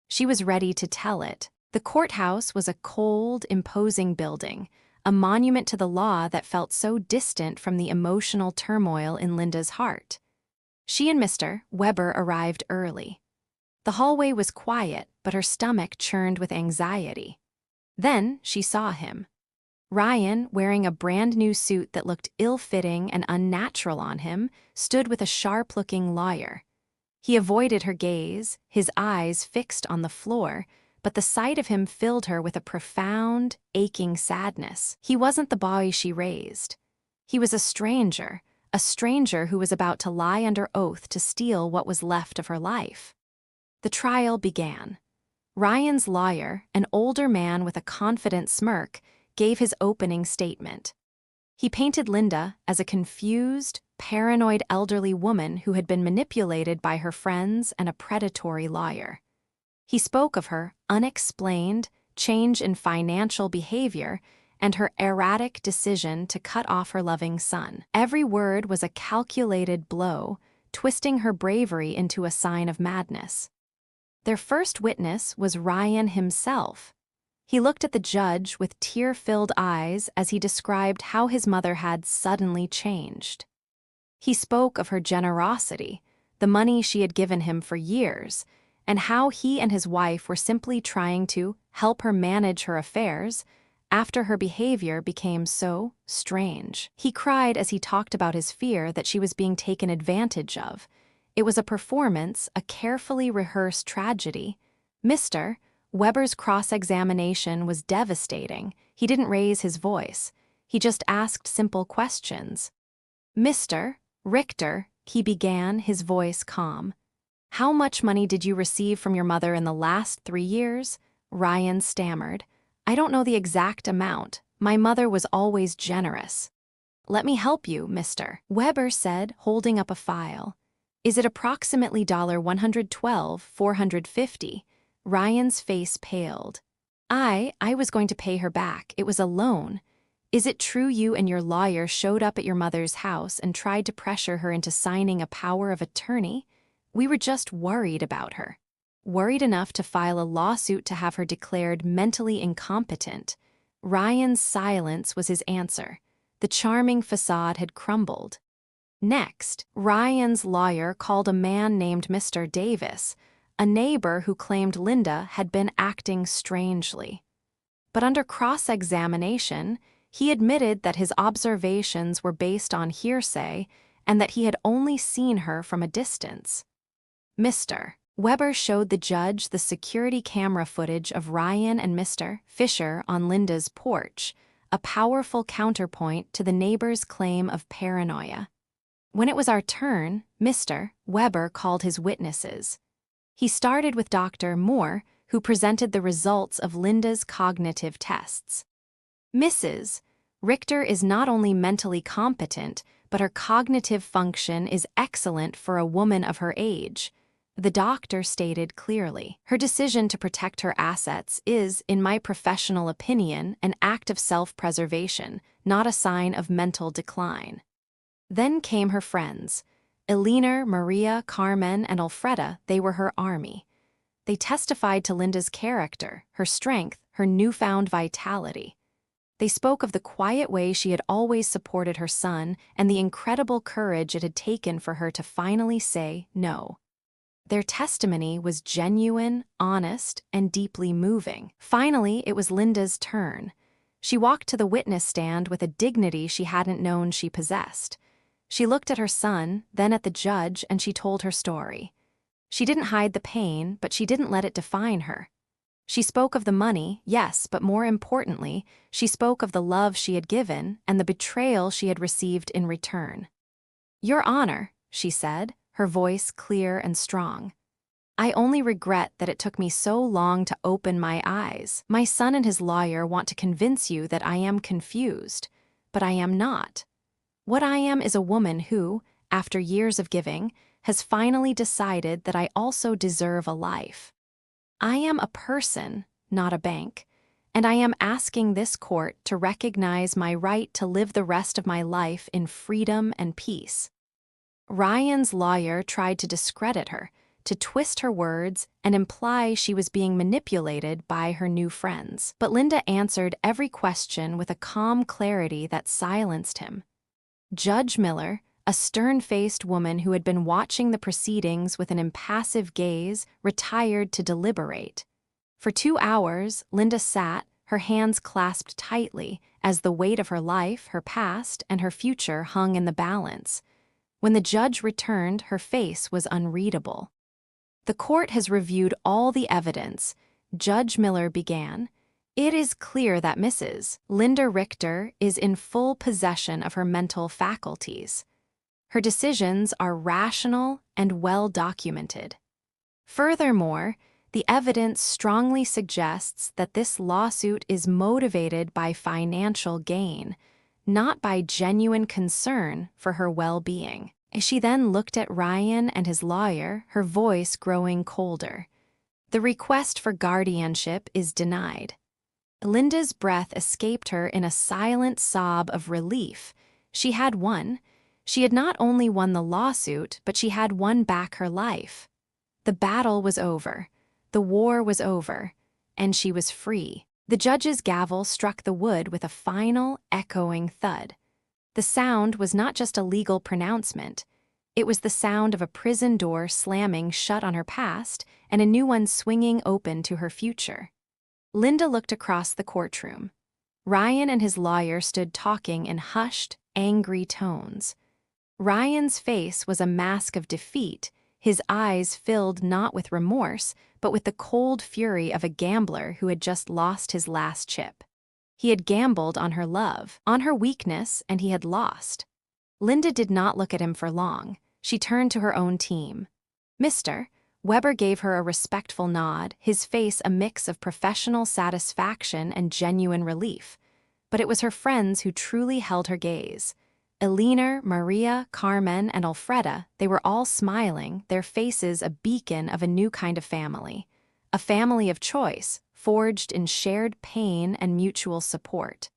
She was ready to tell it. The courthouse was a cold, imposing building, a monument to the law that felt so distant from the emotional turmoil in Linda's heart. She and Mr. Weber arrived early. The hallway was quiet, but her stomach churned with anxiety. Then she saw him. Ryan, wearing a brand-new suit that looked ill-fitting and unnatural on him, stood with a sharp-looking lawyer. He avoided her gaze, his eyes fixed on the floor, but the sight of him filled her with a profound, aching sadness. He wasn't the boy she raised. He was a stranger who was about to lie under oath to steal what was left of her life. The trial began. Ryan's lawyer, an older man with a confident smirk, gave his opening statement. He painted Linda as a confused, paranoid elderly woman who had been manipulated by her friends and a predatory lawyer. He spoke of her unexplained change in financial behavior and her erratic decision to cut off her loving son. Every word was a calculated blow, twisting her bravery into a sign of madness. Their first witness was Ryan himself. He looked at the judge with tear-filled eyes as he described how his mother had suddenly changed. He spoke of her generosity, the money she had given him for years, and how he and his wife were simply trying to help her manage her affairs after her behavior became so strange. He cried as he talked about his fear that she was being taken advantage of. It was a performance, a carefully rehearsed tragedy. Mr. Weber's cross-examination was devastating. He didn't raise his voice. He just asked simple questions. "Mr. Richter," he began, his voice calm, How much money did you receive from your mother in the last 3 years? Ryan stammered. I don't know the exact amount. My mother was always generous. Let me help you, mister, Weber said, holding up a file. Is it approximately $112,450? Ryan's face paled. I was going to pay her back. It was a loan. Is it true you and your lawyer showed up at your mother's house and tried to pressure her into signing a power of attorney? We were just worried about her. Worried enough to file a lawsuit to have her declared mentally incompetent. Ryan's silence was his answer. The charming facade had crumbled. Next, Ryan's lawyer called a man named Mr. Davis, a neighbor who claimed Linda had been acting strangely. But under cross-examination, he admitted that his observations were based on hearsay and that he had only seen her from a distance. Mr. Weber showed the judge the security camera footage of Ryan and Mr. Fisher on Linda's porch, a powerful counterpoint to the neighbor's claim of paranoia. When it was our turn, Mr. Weber called his witnesses. He started with Dr. Moore, who presented the results of Linda's cognitive tests. Mrs. Richter is not only mentally competent, but her cognitive function is excellent for a woman of her age. The doctor stated clearly. Her decision to protect her assets is, in my professional opinion, an act of self-preservation, not a sign of mental decline. Then came her friends. Eleanor, Maria, Carmen, and Alfreda, they were her army. They testified to Linda's character, her strength, her newfound vitality. They spoke of the quiet way she had always supported her son and the incredible courage it had taken for her to finally say no. Their testimony was genuine, honest, and deeply moving. Finally, it was Linda's turn. She walked to the witness stand with a dignity she hadn't known she possessed. She looked at her son, then at the judge, and she told her story. She didn't hide the pain, but she didn't let it define her. She spoke of the money, yes, but more importantly, she spoke of the love she had given and the betrayal she had received in return. Your Honor, she said, her voice clear and strong. I only regret that it took me so long to open my eyes. My son and his lawyer want to convince you that I am confused, but I am not. What I am is a woman who, after years of giving, has finally decided that I also deserve a life. I am a person, not a bank, and I am asking this court to recognize my right to live the rest of my life in freedom and peace. Ryan's lawyer tried to discredit her, to twist her words and imply she was being manipulated by her new friends. But Linda answered every question with a calm clarity that silenced him. Judge Miller, a stern-faced woman who had been watching the proceedings with an impassive gaze, retired to deliberate. For 2 hours, Linda sat, her hands clasped tightly, as the weight of her life, her past, and her future hung in the balance. When the judge returned, her face was unreadable. The court has reviewed all the evidence, Judge Miller began. It is clear that Mrs. Linda Richter is in full possession of her mental faculties. Her decisions are rational and well documented. Furthermore, the evidence strongly suggests that this lawsuit is motivated by financial gain, not by genuine concern for her well-being. As she then looked at Ryan and his lawyer, her voice growing colder. The request for guardianship is denied. Linda's breath escaped her in a silent sob of relief. She had won. She had not only won the lawsuit, but she had won back her life. The battle was over. The war was over. And she was free. The judge's gavel struck the wood with a final, echoing thud. The sound was not just a legal pronouncement. It was the sound of a prison door slamming shut on her past and a new one swinging open to her future. Linda looked across the courtroom. Ryan and his lawyer stood talking in hushed, angry tones. Ryan's face was a mask of defeat, his eyes filled not with remorse, but with the cold fury of a gambler who had just lost his last chip. He had gambled on her love, on her weakness, and he had lost. Linda did not look at him for long. She turned to her own team. Mister, Weber gave her a respectful nod, his face a mix of professional satisfaction and genuine relief. But it was her friends who truly held her gaze. Elinor, Maria, Carmen, and Alfreda, they were all smiling, their faces a beacon of a new kind of family. A family of choice, forged in shared pain and mutual support.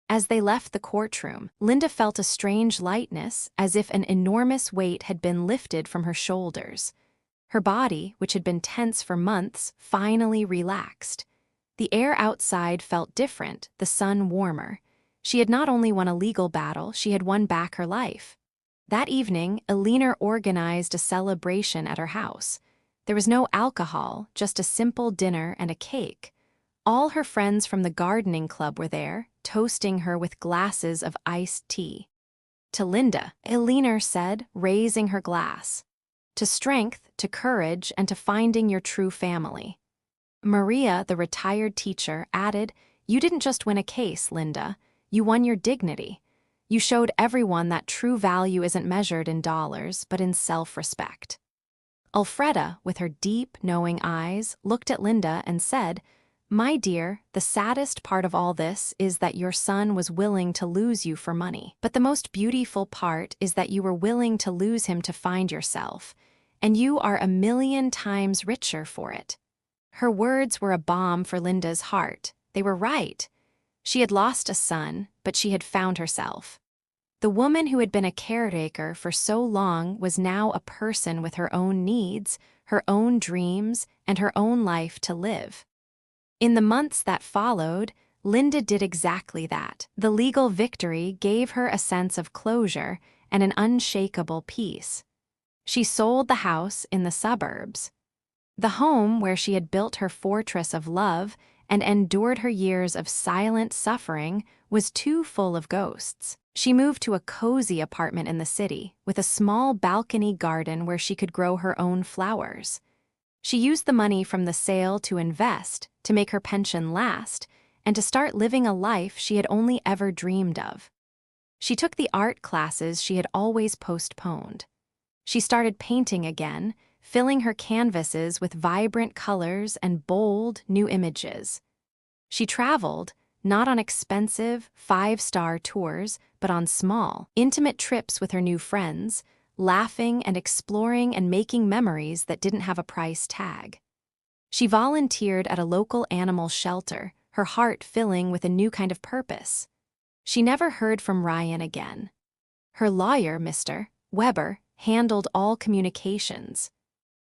As they left the courtroom, Linda felt a strange lightness, as if an enormous weight had been lifted from her shoulders. Her body, which had been tense for months, finally relaxed. The air outside felt different, the sun warmer. She had not only won a legal battle, she had won back her life. That evening, Elinor organized a celebration at her house. There was no alcohol, just a simple dinner and a cake. All her friends from the gardening club were there, toasting her with glasses of iced tea. To Linda, Elinor said, raising her glass. To strength, to courage, and to finding your true family. Maria, the retired teacher, added, "You didn't just win a case, Linda. You won your dignity. You showed everyone that true value isn't measured in dollars, but in self-respect." Alfreda, with her deep, knowing eyes, looked at Linda and said, "My dear, the saddest part of all this is that your son was willing to lose you for money. But the most beautiful part is that you were willing to lose him to find yourself, and you are 1,000,000 times richer for it." Her words were a balm for Linda's heart. They were right. She had lost a son, but she had found herself. The woman who had been a caretaker for so long was now a person with her own needs, her own dreams, and her own life to live. In the months that followed, Linda did exactly that. The legal victory gave her a sense of closure and an unshakable peace. She sold the house in the suburbs. The home where she had built her fortress of love and endured her years of silent suffering was too full of ghosts. She moved to a cozy apartment in the city, with a small balcony garden where she could grow her own flowers. She used the money from the sale to invest, to make her pension last, and to start living a life she had only ever dreamed of. She took the art classes she had always postponed. She started painting again, filling her canvases with vibrant colors and bold, new images. She traveled, not on expensive, five-star tours, but on small, intimate trips with her new friends, laughing and exploring and making memories that didn't have a price tag. She volunteered at a local animal shelter, her heart filling with a new kind of purpose. She never heard from Ryan again. Her lawyer, Mr. Weber, handled all communications.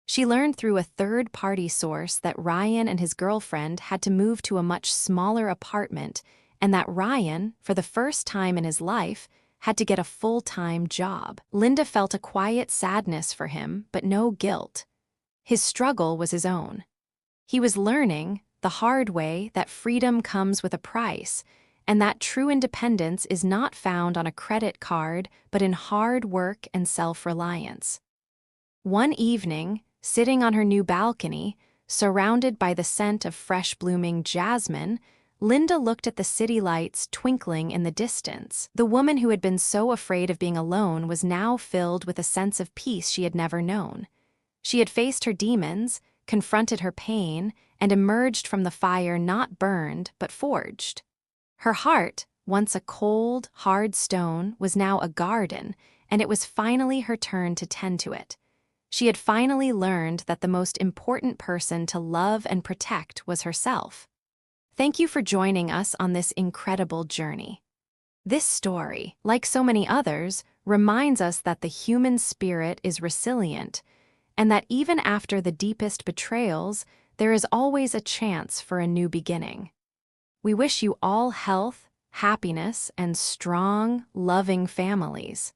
She learned through a third-party source that Ryan and his girlfriend had to move to a much smaller apartment and that Ryan, for the first time in his life, had to get a full-time job. Linda felt a quiet sadness for him, but no guilt. His struggle was his own. He was learning, the hard way, that freedom comes with a price, and that true independence is not found on a credit card, but in hard work and self-reliance. One evening, sitting on her new balcony, surrounded by the scent of fresh-blooming jasmine, Linda looked at the city lights twinkling in the distance. The woman who had been so afraid of being alone was now filled with a sense of peace she had never known. She had faced her demons, confronted her pain, and emerged from the fire not burned, but forged. Her heart, once a cold, hard stone, was now a garden, and it was finally her turn to tend to it. She had finally learned that the most important person to love and protect was herself. Thank you for joining us on this incredible journey. This story, like so many others, reminds us that the human spirit is resilient, and that even after the deepest betrayals, there is always a chance for a new beginning. We wish you all health, happiness, and strong, loving families.